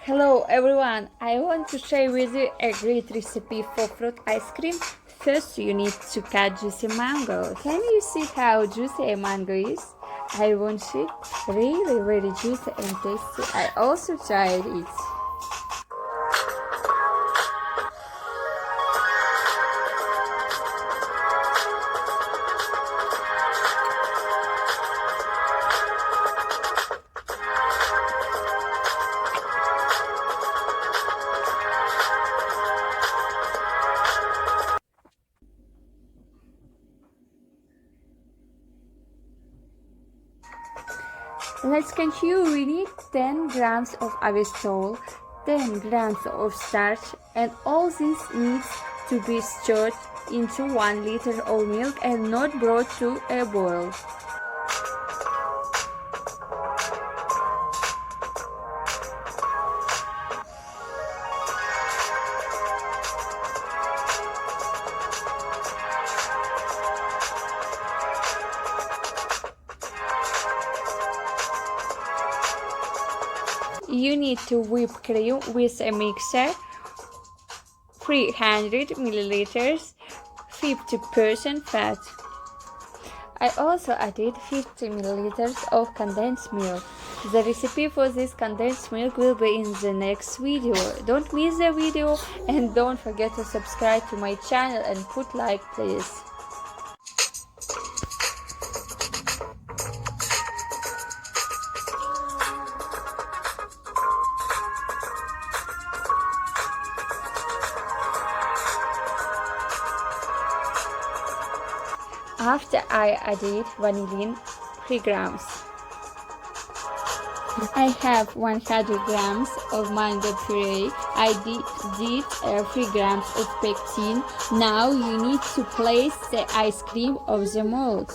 Hello everyone, I want to share with you a great recipe for fruit ice cream. First you need to cut juicy mango. Can you see how juicy a mango is? I want it really very juicy and tasty. I also tried it. Let's continue. We need 10 grams of Avestol, 10 grams of starch, and all this needs to be stirred into 1 liter of milk and not brought to a boil. You need to whip cream with a mixer, 300 milliliters, 50% fat. I also added 50 milliliters of condensed milk. The recipe for this condensed milk will be in the next video. Don't miss the video and don't forget to subscribe to my channel and put like please. After I added vanillin, 3 grams. I have 100 grams of mango puree. I did 3 grams of pectin. Now you need to place the ice cream of the mold.